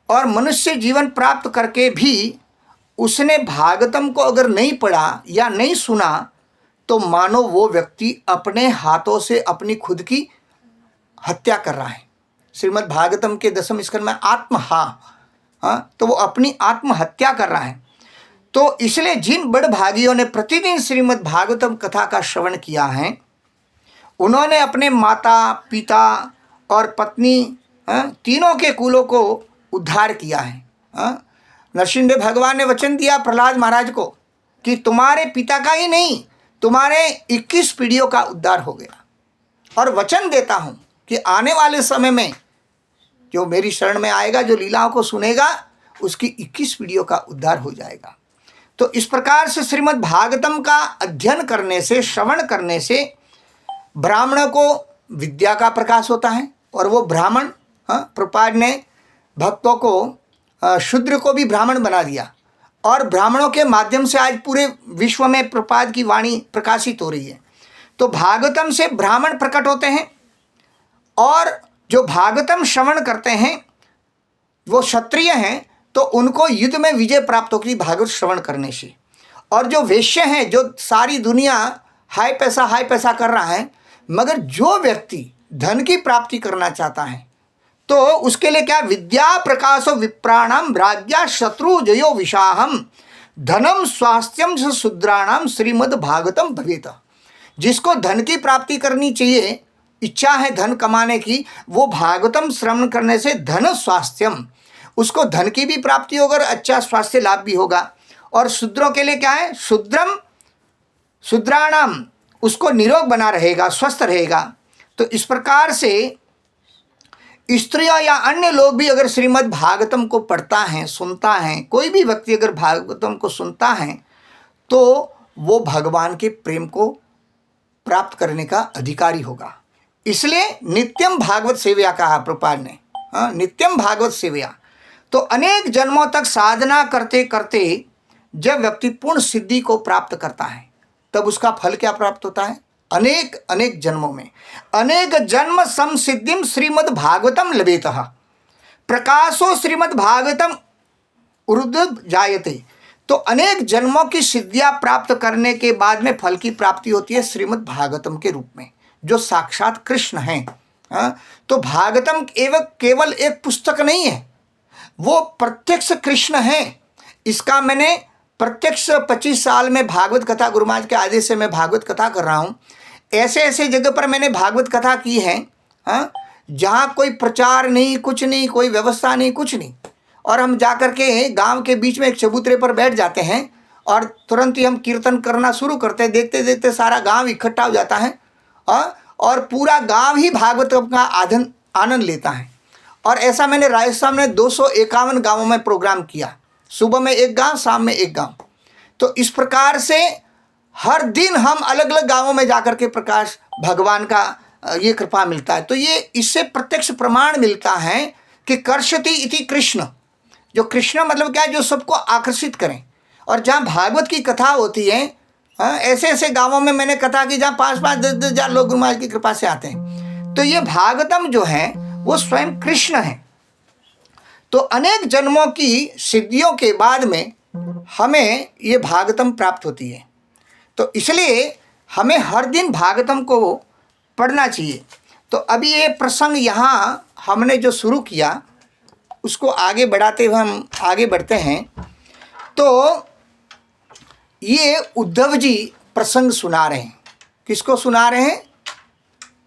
और मनुष्य जीवन प्राप्त करके भी उसने भागवतम को अगर नहीं पढ़ा या नहीं सुना, तो मानो वो व्यक्ति अपने हाथों से अपनी खुद की हत्या कर रहा है। श्रीमद् भागवतम के 10वें स्कंद में आत्महा, तो वो अपनी आत्महत्या कर रहा है। तो इसलिए जिन बड़भागियों ने प्रतिदिन श्रीमद् भागवतम कथा का श्रवण किया है, उन्होंने अपने माता पिता और पत्नी तीनों के कुलों को उद्धार किया है। नरसिंह भगवान ने वचन दिया प्रहलाद महाराज को कि तुम्हारे पिता का ही नहीं, तुम्हारे 21 पीढ़ियों का उद्धार हो गया। और वचन देता हूँ कि आने वाले समय में जो मेरी शरण में आएगा, जो लीलाओं को सुनेगा, उसकी 21 पीढ़ियों का उद्धार हो जाएगा। तो इस प्रकार से श्रीमद् भागवतम का अध्ययन करने से, श्रवण करने से ब्राह्मणों को विद्या का प्रकाश होता है। और वो ब्राह्मण, प्रभुपाद ने भक्तों को, शूद्र को भी ब्राह्मण बना दिया। और ब्राह्मणों के माध्यम से आज पूरे विश्व में प्रभुपाद की वाणी प्रकाशित हो रही है। तो भागवतम से ब्राह्मण प्रकट होते हैं, और जो भागवतम श्रवण करते हैं वो क्षत्रिय हैं, तो उनको युद्ध में विजय प्राप्त होगी भागवत श्रवण करने से। और जो वैश्य हैं, जो सारी दुनिया हाई पैसा कर रहा है, मगर जो व्यक्ति धन की प्राप्ति करना चाहता है, तो उसके लिए क्या, विद्या प्रकाशो विप्राणाम राज्या शत्रु जयो विशाहम धनम स्वास्थ्यम स शूद्राणाम श्रीमद् भागवतम भवेत। जिसको धन की प्राप्ति करनी चाहिए, इच्छा है धन कमाने की, वो भागवतम श्रवण करने से धन स्वास्थ्यम, उसको धन की भी प्राप्ति होगा, अच्छा स्वास्थ्य लाभ भी होगा। और शूद्रों के लिए क्या है, शूद्राणाम, उसको निरोग बना रहेगा, स्वस्थ रहेगा। तो इस प्रकार से स्त्रियां या अन्य लोग भी अगर श्रीमद् भागवतम को पढ़ता है, सुनता है, कोई भी व्यक्ति अगर भागवतम को सुनता है, तो वो भगवान के प्रेम को प्राप्त करने का अधिकारी होगा। इसलिए नित्यम भागवत सेवया कहा प्रभुपाद ने, नित्यम भागवत सेवया। तो अनेक जन्मों तक साधना करते करते जब व्यक्ति पूर्ण सिद्धि को प्राप्त करता है, तब उसका फल क्या प्राप्त होता है, अनेक अनेक जन्मों में अनेक जन्म समसिद्धिम श्रीमद् भागवतम लभेतः प्रकाशो श्रीमद् भागवतम उरुद्ध जायते। तो अनेक जन्मों की सिद्धियां प्राप्त करने के बाद में फल की प्राप्ति होती है श्रीमद् भागवतम के रूप में, जो साक्षात कृष्ण हैं। तो भागवतम केवल एक पुस्तक नहीं है, वो प्रत्यक्ष कृष्ण है। इसका मैंने प्रत्यक्ष 25 साल में भागवत कथा, गुरु महाराज के आदेश से मैं भागवत कथा कर रहा हूँ। ऐसे ऐसे जगह पर मैंने भागवत कथा की है, जहाँ कोई प्रचार नहीं, कुछ नहीं, कोई व्यवस्था नहीं, कुछ नहीं। और हम जाकर के गांव के बीच में एक चबूतरे पर बैठ जाते हैं और तुरंत ही हम कीर्तन करना शुरू करते हैं। देखते देखते सारा गांव इकट्ठा हो जाता है और पूरा गांव ही भागवत का आनंद लेता है। और ऐसा मैंने राजस्थान में 251 गाँवों में प्रोग्राम किया, सुबह में एक गांव, शाम में एक गांव। तो इस प्रकार से हर दिन हम अलग अलग गांवों में जाकर के प्रकाश भगवान का ये कृपा मिलता है। तो ये इससे प्रत्यक्ष प्रमाण मिलता है कि कर्षति इति कृष्ण। जो कृष्ण मतलब क्या है, जो सबको आकर्षित करें। और जहाँ भागवत की कथा होती है, ऐसे ऐसे गांवों में मैंने कथा की जहाँ 5-5, 10-10 हज़ार लोग गुरु महाराज की कृपा से आते हैं। तो ये भागवतम जो है वो स्वयं कृष्ण है। तो अनेक जन्मों की सिद्धियों के बाद में हमें ये भागवतम प्राप्त होती है। तो इसलिए हमें हर दिन भागवतम को पढ़ना चाहिए। तो अभी ये प्रसंग यहाँ हमने जो शुरू किया उसको आगे बढ़ाते हुए हम आगे बढ़ते हैं। तो ये उद्धव जी प्रसंग सुना रहे हैं। किसको सुना रहे हैं?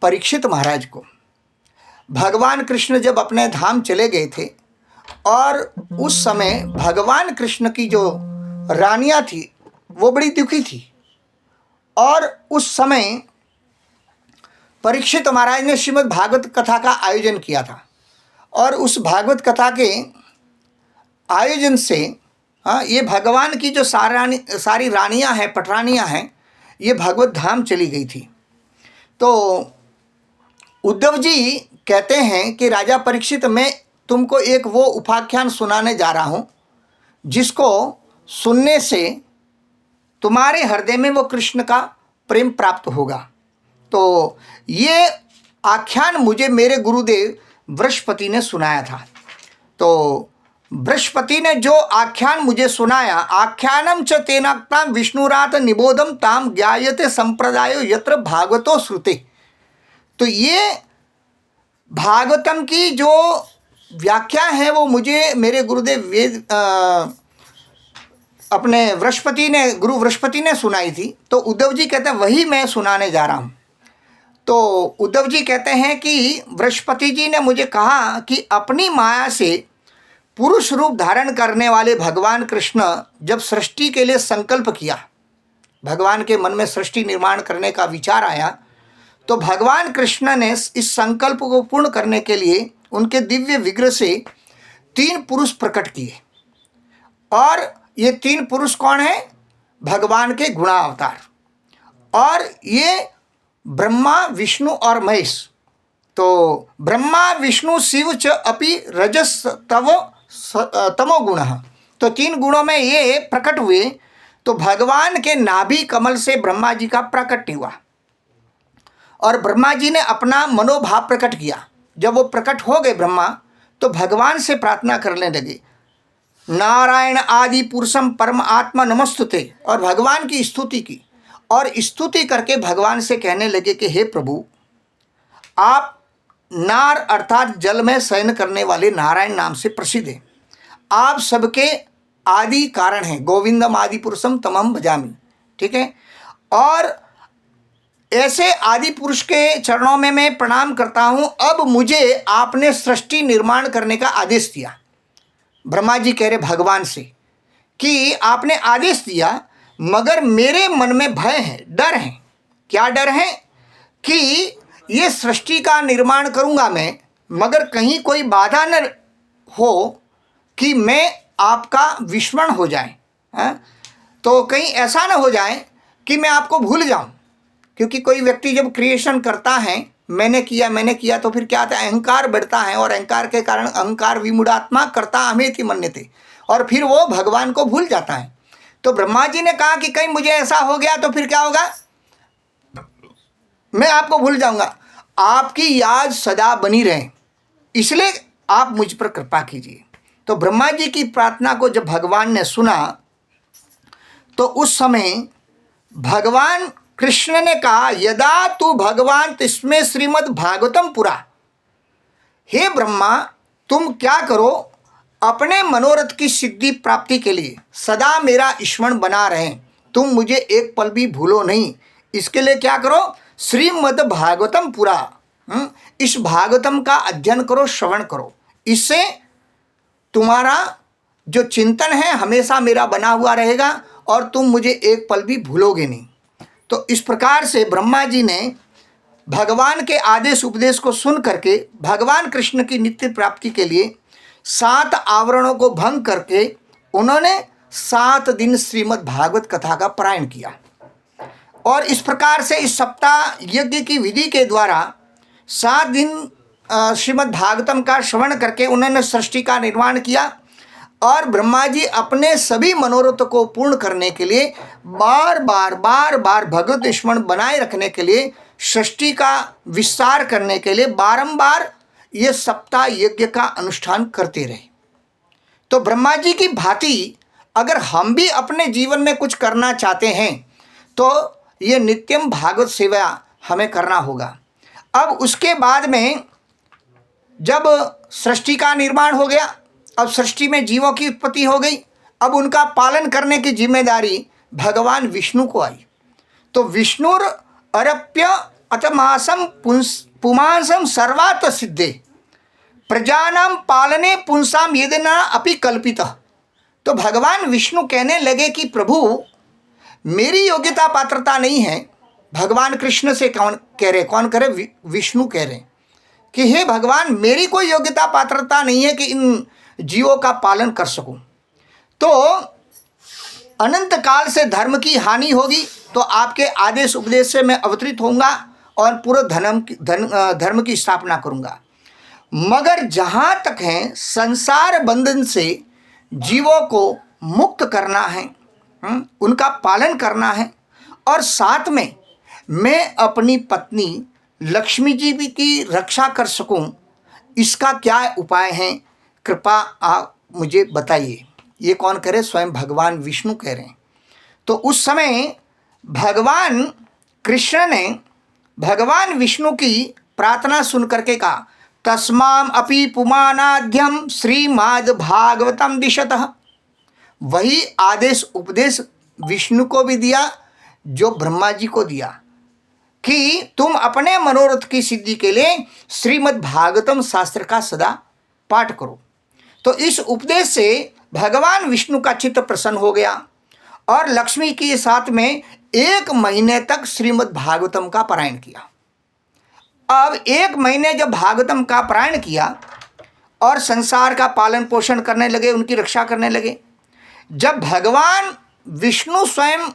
परीक्षित महाराज को। भगवान कृष्ण जब अपने धाम चले गए थे और उस समय भगवान कृष्ण की जो रानियां थी वो बड़ी दुखी थी। और उस समय परीक्षित महाराज ने श्रीमद् भागवत कथा का आयोजन किया था। और उस भागवत कथा के आयोजन से हाँ, ये भगवान की जो सारी रानियाँ हैं, पटरानियाँ हैं, ये भगवत धाम चली गई थी। तो उद्धव जी कहते हैं कि राजा परीक्षित, मैं तुमको एक वो उपाख्यान सुनाने जा रहा हूँ जिसको सुनने से तुम्हारे हृदय में वो कृष्ण का प्रेम प्राप्त होगा। तो ये आख्यान मुझे मेरे गुरुदेव बृहस्पति ने सुनाया था। तो बृहस्पति ने जो आख्यान मुझे सुनाया, आख्यानम च तेनाक्ताम विष्णुरात निबोधम ताम ज्ञायते संप्रदायो यत्र भागवतो श्रुते। तो ये भागवतम की जो व्याख्या है वो मुझे मेरे गुरुदेव अपने गुरु बृहस्पति ने सुनाई थी। तो उद्धव जी कहते हैं वही मैं सुनाने जा रहा हूँ। तो उद्धव जी कहते हैं कि बृहस्पति जी ने मुझे कहा कि अपनी माया से पुरुष रूप धारण करने वाले भगवान कृष्ण जब सृष्टि के लिए संकल्प किया, भगवान के मन में सृष्टि निर्माण करने का विचार आया, तो भगवान कृष्ण ने इस संकल्प को पूर्ण करने के लिए उनके दिव्य विग्रह से 3 पुरुष प्रकट किए। और ये 3 पुरुष कौन है? भगवान के गुणावतार। और ये ब्रह्मा, विष्णु और महेश। तो ब्रह्मा, विष्णु, शिव च अपि रजस तमो गुण। तो 3 गुणों में ये प्रकट हुए। तो भगवान के नाभि कमल से ब्रह्मा जी का प्राकट्य हुआ और ब्रह्मा जी ने अपना मनोभाव प्रकट किया। जब वो प्रकट हो गए ब्रह्मा, तो भगवान से प्रार्थना करने लगे, नारायण आदि पुरुषम परम आत्मा नमस्तुते, और भगवान की स्तुति की। और स्तुति करके भगवान से कहने लगे कि हे प्रभु, आप नार अर्थात जल में शयन करने वाले नारायण नाम से प्रसिद्ध हैं। आप सबके आदि कारण हैं। गोविंदम आदि पुरुषम तमहम भजामि। ठीक है। और ऐसे आदि पुरुष के चरणों में मैं प्रणाम करता हूँ। अब मुझे आपने सृष्टि निर्माण करने का आदेश दिया। ब्रह्मा जी कह रहे भगवान से कि आपने आदेश दिया, मगर मेरे मन में भय है, डर है। क्या डर है? कि ये सृष्टि का निर्माण करूँगा मैं, मगर कहीं कोई बाधा न हो कि मैं आपका विस्मरण हो जाए। तो कहीं ऐसा न हो जाए कि मैं आपको भूल जाऊं। क्योंकि कोई व्यक्ति जब क्रिएशन करता है, मैंने किया, तो फिर क्या आता है? अहंकार बढ़ता है, और अहंकार के कारण अहंकार विमूढ़ात्मा कर्ता अहमेति मन्यते, और फिर वो भगवान को भूल जाता है। तो ब्रह्मा जी ने कहा कि कहीं मुझे ऐसा हो गया तो फिर क्या होगा? मैं आपको भूल जाऊंगा। आपकी याद सदा बनी रहे, इसलिए आप मुझ पर कृपा कीजिए। तो ब्रह्मा जी की प्रार्थना को जब भगवान ने सुना, तो उस समय भगवान कृष्ण ने कहा, यदा तू भगवान तिस्मे श्रीमद् भागवतम पुरा। हे ब्रह्मा, तुम क्या करो, अपने मनोरथ की सिद्धि प्राप्ति के लिए सदा मेरा स्मरण बना रहें। तुम मुझे एक पल भी भूलो नहीं। इसके लिए क्या करो? श्रीमद् भागवतम पुरा। इस भागवतम का अध्ययन करो, श्रवण करो। इससे तुम्हारा जो चिंतन है हमेशा मेरा बना हुआ रहेगा और तुम मुझे एक पल भी भूलोगे नहीं। तो इस प्रकार से ब्रह्मा जी ने भगवान के आदेश उपदेश को सुन करके भगवान कृष्ण की नित्य प्राप्ति के लिए 7 आवरणों को भंग करके उन्होंने 7 दिन श्रीमद् भागवत कथा का पारायण किया। और इस प्रकार से इस सप्ताह यज्ञ की विधि के द्वारा 7 दिन श्रीमद् भागवतम का श्रवण करके उन्होंने सृष्टि का निर्माण किया। और ब्रह्मा जी अपने सभी मनोरथ को पूर्ण करने के लिए बार बार भगवत स्मरण बनाए रखने के लिए, सृष्टि का विस्तार करने के लिए बारंबार ये सप्ताह यज्ञ का अनुष्ठान करते रहे। तो ब्रह्मा जी की भांति अगर हम भी अपने जीवन में कुछ करना चाहते हैं तो ये नित्यम भागवत सेवा हमें करना होगा। अब उसके बाद में जब सृष्टि का निर्माण हो गया, अब सृष्टि में जीवों की उत्पत्ति हो गई, अब उनका पालन करने की जिम्मेदारी भगवान विष्णु को आई। तो विष्णुर अरप्य अतमासम पुमांसम सर्वात सिद्धे प्रजानाम पालने पुंसाम यदना अपि कल्पितः। तो भगवान विष्णु कहने लगे कि प्रभु, मेरी योग्यता पात्रता नहीं है। भगवान कृष्ण से कौन कह रहे? विष्णु कह रहे कि हे भगवान, मेरी कोई योग्यता पात्रता नहीं है कि इन जीवों का पालन कर सकूं। तो अनंत काल से धर्म की हानि होगी, तो आपके आदेश उपदेश से मैं अवतरित होऊंगा और पूरा धर्म की स्थापना करूंगा। मगर जहाँ तक है संसार बंधन से जीवों को मुक्त करना है, उनका पालन करना है, और साथ में मैं अपनी पत्नी लक्ष्मी जी भी की रक्षा कर सकूं, इसका क्या उपाय है, कृपा आप मुझे बताइए। ये कौन कह रहे? स्वयं भगवान विष्णु कह रहे हैं। तो उस समय भगवान कृष्ण ने भगवान विष्णु की प्रार्थना सुन करके कहा, तस्माम अपि पुमानाद्यम श्रीमद् भागवतम दिशतः। वही आदेश उपदेश विष्णु को भी दिया जो ब्रह्मा जी को दिया कि तुम अपने मनोरथ की सिद्धि के लिए श्रीमद् भागवतम शास्त्र का सदा पाठ करो। तो इस उपदेश से भगवान विष्णु का चित्त प्रसन्न हो गया और लक्ष्मी के साथ में 1 महीने तक श्रीमद् भागवतम का पारायण किया। अब 1 महीने जब भागवतम का पारायण किया और संसार का पालन पोषण करने लगे, उनकी रक्षा करने लगे, जब भगवान विष्णु स्वयं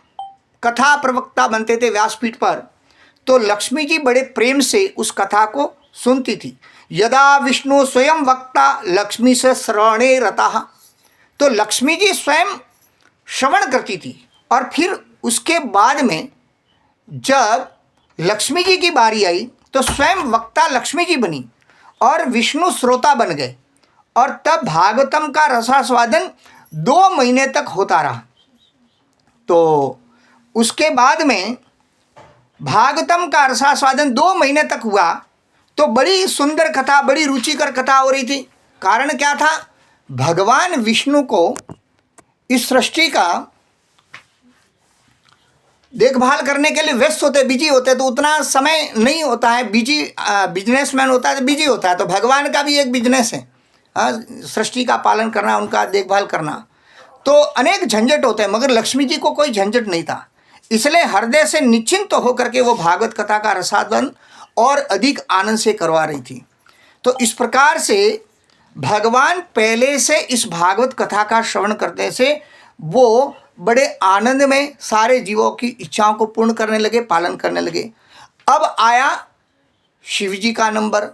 कथा प्रवक्ता बनते थे व्यासपीठ पर, तो लक्ष्मी जी बड़े प्रेम से उस कथा को सुनती थी। यदा विष्णु स्वयं वक्ता लक्ष्मी से श्रवणे रता। तो लक्ष्मी जी स्वयं श्रवण करती थी, और फिर उसके बाद में जब लक्ष्मी जी की बारी आई तो स्वयं वक्ता लक्ष्मी जी बनी और विष्णु श्रोता बन गए, और तब भागवतम का रसास्वादन 2 महीने तक होता रहा। तो उसके बाद में भागवतम का रसास्वादन 2 महीने तक हुआ, तो बड़ी सुंदर कथा, बड़ी रुचिकर कथा हो रही थी। कारण क्या था? भगवान विष्णु को इस सृष्टि का देखभाल करने के लिए व्यस्त होते, बिजी होते, तो उतना समय नहीं होता है। बिजनेसमैन होता है तो बिजी होता है, तो भगवान का भी एक बिजनेस है, सृष्टि का पालन करना, उनका देखभाल करना। तो अनेक झंझट होते हैं, मगर लक्ष्मी जी को कोई झंझट नहीं था, इसलिए हृदय से निश्चिंत तो होकर के वो भागवत कथा का रसास्वादन और अधिक आनंद से करवा रही थी। तो इस प्रकार से भगवान पहले से इस भागवत कथा का श्रवण करने से वो बड़े आनंद में सारे जीवों की इच्छाओं को पूर्ण करने लगे, पालन करने लगे। अब आया शिव जी का नंबर।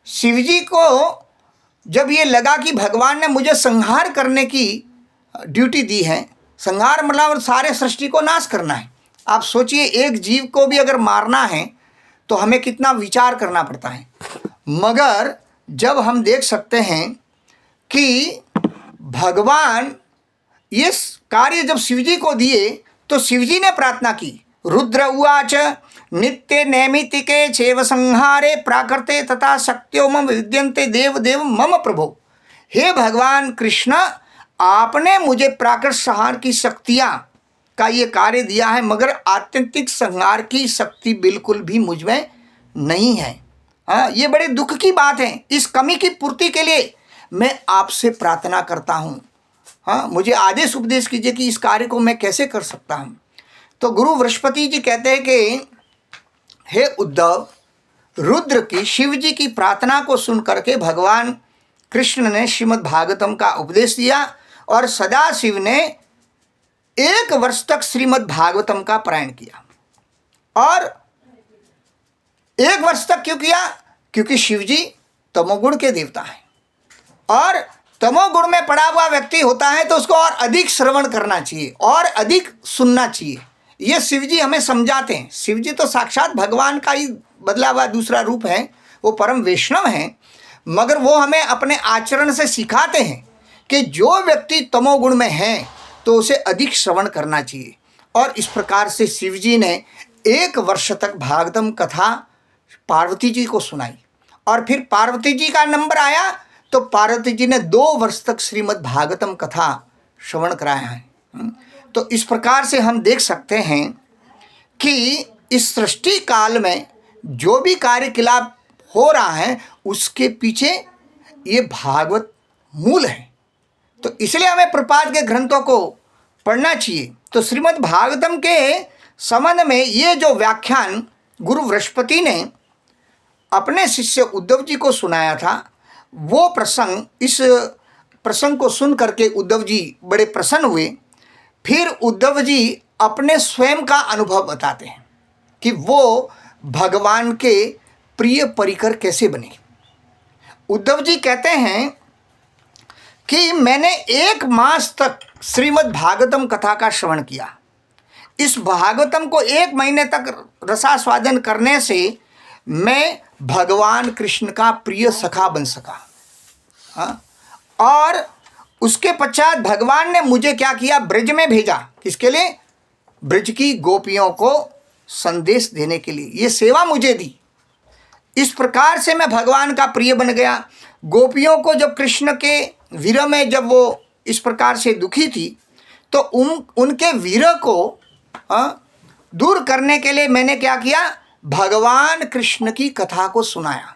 शिव जी को जब ये लगा कि भगवान ने मुझे संहार करने की ड्यूटी दी है, संहार मतलब सारे सृष्टि को नाश करना है। आप सोचिए, एक जीव को भी अगर मारना है तो हमें कितना विचार करना पड़ता है। मगर जब हम देख सकते हैं कि भगवान ये कार्य जब शिवजी को दिए, तो शिवजी ने प्रार्थना की, रुद्र उवाच नित्य नैमितिके चैव संहारे प्राकृते तथा शक्त्यो मम विद्यन्ते देव देव मम प्रभो। हे भगवान कृष्ण, आपने मुझे प्राकृत संहार की शक्तियाँ का ये कार्य दिया है, मगर आत्यंतिक संहार की शक्ति बिल्कुल भी मुझ में नहीं है। हाँ, ये बड़े दुख की बात है। इस कमी की पूर्ति के लिए मैं आपसे प्रार्थना करता हूँ। हाँ, मुझे आदेश उपदेश कीजिए कि इस कार्य को मैं कैसे कर सकता हूँ। तो गुरु बृहस्पति जी कहते हैं कि हे उद्धव, रुद्र की शिव जी की प्रार्थना को सुन करके भगवान कृष्ण ने श्रीमद् भागवतम का उपदेश दिया, और सदाशिव ने 1 वर्ष तक श्रीमद् भागवतम का पारायण किया। और 1 वर्ष तक क्यों किया? क्योंकि शिव जी तमोगुण के देवता हैं, और तमोगुण में पड़ा हुआ व्यक्ति होता है तो उसको और अधिक श्रवण करना चाहिए और अधिक सुनना चाहिए। ये शिव जी हमें समझाते हैं। शिव जी तो साक्षात भगवान का ही बदला हुआ दूसरा रूप है, वो परम वैष्णव हैं, मगर वो हमें अपने आचरण से सिखाते हैं कि जो व्यक्ति तमोगुण में है तो उसे अधिक श्रवण करना चाहिए। और इस प्रकार से शिव जी ने 1 वर्ष तक भागवतम कथा पार्वती जी को सुनाई, और फिर पार्वती जी का नंबर आया तो पार्वती जी ने 2 वर्ष तक श्रीमद् भागवतम कथा श्रवण कराया है। तो इस प्रकार से हम देख सकते हैं कि इस सृष्टि काल में जो भी कार्यकलाप हो रहा है उसके पीछे ये भागवत मूल है। तो इसलिए हमें प्रपाद के ग्रंथों को पढ़ना चाहिए। तो श्रीमद् भागवतम के संबंध में ये जो व्याख्यान गुरु बृहस्पति ने अपने शिष्य उद्धव जी को सुनाया था, वो प्रसंग इस प्रसंग को सुन करके उद्धव जी बड़े प्रसन्न हुए। फिर उद्धव जी अपने स्वयं का अनुभव बताते हैं कि वो भगवान के प्रिय परिकर कैसे बने। उद्धव जी कहते हैं कि मैंने 1 मास तक श्रीमद् भागवतम कथा का श्रवण किया। इस भागवतम को 1 महीने तक रसास्वादन करने से मैं भगवान कृष्ण का प्रिय सखा बन सका। हाँ, और उसके पश्चात भगवान ने मुझे क्या किया, ब्रज में भेजा। किसके लिए? ब्रज की गोपियों को संदेश देने के लिए। ये सेवा मुझे दी। इस प्रकार से मैं भगवान का प्रिय बन गया। गोपियों को जब कृष्ण के विरह में जब वो इस प्रकार से दुखी थी, तो उनके विरह को दूर करने के लिए मैंने क्या किया, भगवान कृष्ण की कथा को सुनाया।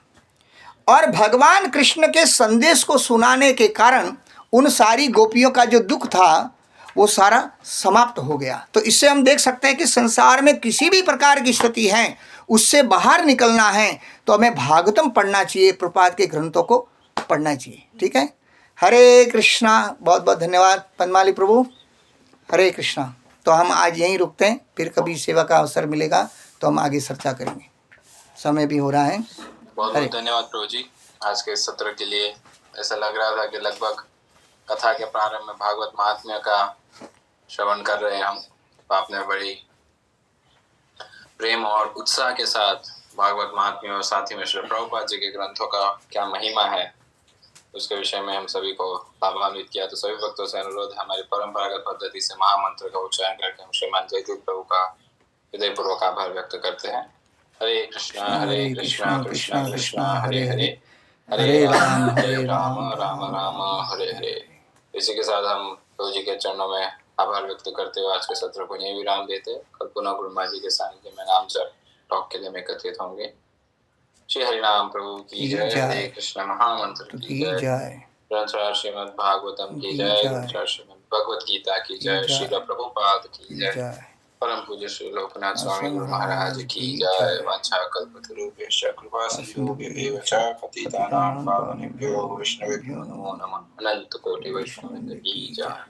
और भगवान कृष्ण के संदेश को सुनाने के कारण उन सारी गोपियों का जो दुख था वो सारा समाप्त हो गया। तो इससे हम देख सकते हैं कि संसार में किसी भी प्रकार की स्थिति है, उससे बाहर निकलना है तो हमें भागवतम पढ़ना चाहिए, प्रभुपाद के ग्रंथों को पढ़ना चाहिए। ठीक है, हरे कृष्णा। बहुत बहुत धन्यवाद पद्माली प्रभु। हरे कृष्णा। तो हम आज यहीं रुकते हैं, फिर कभी सेवा का अवसर मिलेगा तो हम आगे चर्चा करेंगे। समय भी हो रहा है। बहुत बहुत धन्यवाद प्रभु जी आज के सत्र के लिए। ऐसा लग रहा था कि लगभग कथा के प्रारंभ में भागवत महात्म्य का श्रवण कर रहे हैं हम। आपने बड़ी प्रेम और उत्साह के साथ भागवत महात्म्य और साथ ही में श्री प्रभुपाद जी के ग्रंथों का क्या महिमा है उसके विषय में हम सभी को लाभान्वित किया। तो सभी भक्तों से अनुरोध, हमारी परंपरागत पद्धति से महामंत्र का उच्चारण करके हम श्रीमान जयदीप प्रभु का हृदयपूर्वक आभार व्यक्त करते हैं। हरे कृष्णा कृष्णा कृष्णा हरे हरे, हरे राम राम राम हरे हरे। इसी के साथ हम प्रभु जी के चरणों में आभार व्यक्त करते हुए आज के सत्र को यही विराम देते। कल पुनः गुरु महाराज जी के सानिध्य में नाम जप टॉक के लिए हम एकत्रित होंगे। श्री हरिनाम प्रभु की जय। हरे कृष्ण महामंत्र की जय। ग्रंथराज श्रीमद् भागवतम की जय। ग्रंथराज श्रीमद् भगवत गीता की जय। श्री प्रभुपाद की जय। परम पूज्य श्री लोकनाथ स्वामी गुरु महाराज की जय। वांछा कल्पतरुभ्यश्च कृपा सिन्धुभ्येव च पतितानां पावनेभ्यो वैष्णवेभ्यो नमो नमः। अनंत कोटि वैष्णव की जय।